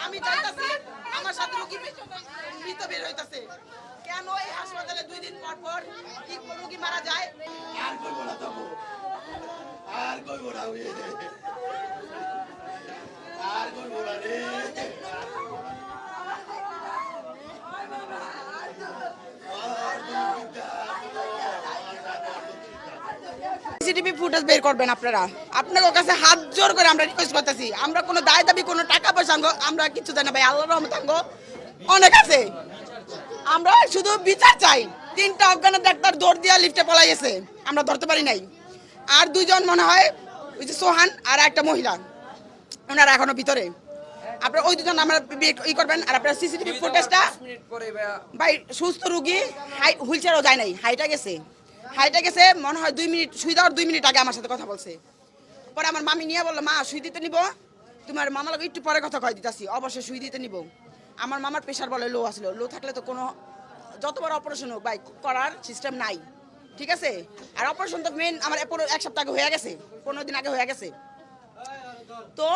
আমি চাইতাছি আমার সাথে রোগী মৃত বের হইতাছে কেন এই হাসপাতালে 2 দিন পর পর কি রোগী মারা যায় আর কইবো না তবু আর কইবো না আর কইবো না রে সিসিটিভি ফুটেজ বের করবেন আপনারা আপনাদের কাছে হাত জোর করে আমরা রিকোয়েস্ট করতেছি আমরা কোনো দায় দাবি কোনো টাকা পয়সা আমরা কিছু জানি না ভাই আল্লাহর রহমত অনেক আছে আমরা শুধু বিচার চাই 3টা অজ্ঞান ডাক্তার দৌড় দিয়া লিফটে পলাই গেছে আমরা ধরতে পারি নাই আর 2 জন মনে হয় ওই যে সোহান আর একটা মহিলা ওনারা এখনো ভিতরে আপনারা ওই 2 জন আমরা ই করবেন আর আপনারা সিসিটিভি ফুটেজটা ভাই সুস্থ রোগী হুইল চেয়ারও যায় নাই হাইটা গেছে মনে হয় 2 মিনিট শুই দেওয়ার 2 মিনিট আগে আমার সাথে কথা বলছে পরে আমার মামি নিয়ে বললো মা শুই দিতে নিব তোমার মামা লাগে একটু পরে কথা কয় দিতেছি অবশ্যই শুই দিতে নিব আমার মামার প্রেশার বলে লো আসলো লো থাকলে তো কোনো যতবার অপারেশন হোক ভাই করার সিস্টেম নাই ঠিক আছে আর অপারেশন তো মেন আমার 1 সপ্তাহ আগে হয়ে গেছে 15 দিন আগে হয়ে গেছে তো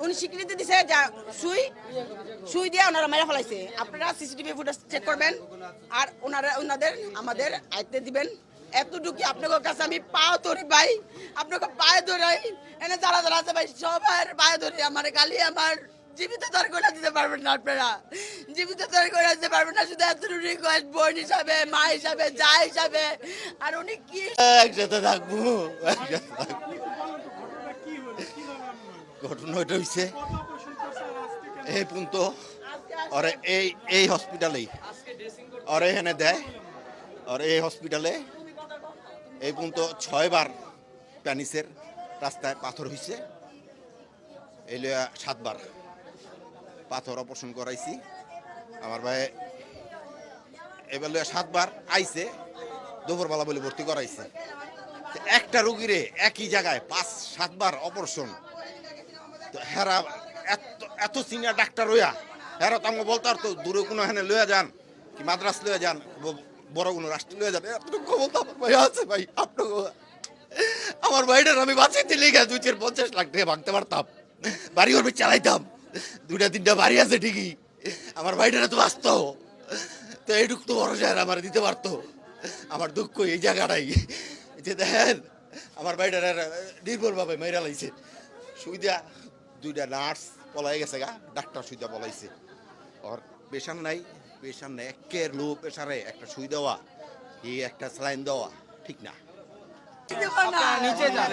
উনি স্বীকৃতি দিছে যা সুই দিয়ে ওনারা মেরে ফেলাইছে আপনারা সিসিটিভি ফুটেজ চেক করবেন আর ওনাদের আমাদের আয়ত্তে দিবেন এতটুকু আপনাদের কাছে আমি পাও ধরি ভাই আপনাকে পায়ে ধরাই এনে যারা আছে ভাই সবার পায়ে ধরি আমার গালি আমার জীবিত তর করে দিতে পারবেন না আপনারা জীবিত তর করে দিতে পারবেন না শুধু এতটুকু রিকোয়েস্ট বোন হিসাবে মা হিসাবে যা হিসাবে আর উনি কি একসাথে থাকবো ঘটনা এটা হইছে এই পর্যন্ত ওরে এই হসপিটালেই ওরে এখানে দেয় আর এই হসপিটালে এই পর্যন্ত 6 বার প্যানিসের রাস্তায় পাথর হইছে এই 7 বার পাথর অপারেশন করাইছি আমার ভাই এবার 7 বার আইছে দুপুরবেলা বলে ভর্তি করাইছে একটা রোগীরে একই জায়গায় 5-7 বার অপারেশন হেরা এত সিনিয়র ডাক্তার হইয়া হেরা তো আমাকে বলতো আর তো দূরে কোনো এখানে লইয়া যান কি মাদ্রাস লইয়া যান বড় কোনো রাষ্ট্র লইয়া যান এতটুকু বলতো আমার ভাই আছে ভাই আপনাকে আমার ভাইটার আমি বাঁচিয়ে দিলে গেছে 250 লাখ টাকা ভাঙতে পারতাম বাড়ি ওর চালাইতাম 2-3টা বাড়ি আছে ঠিকই আমার ভাইটারা তো বাঁচত তো এইটুকু তো ভরসা আমার দিতে পারতো আমার দুঃখ এই জায়গাটাই যে দেখেন আমার ভাইটারা নির্ভরভাবে মেয়েরা লাইছে সুবিধা 2টা নার্স পলাই গেছে গা ডাক্তার সুইদা পলাইছে আর পেশেন্ট নাই একের লো প্রেশারে একটা সুই দেওয়া এই একটা স্যালাইন দেওয়া ঠিক না নিচে যান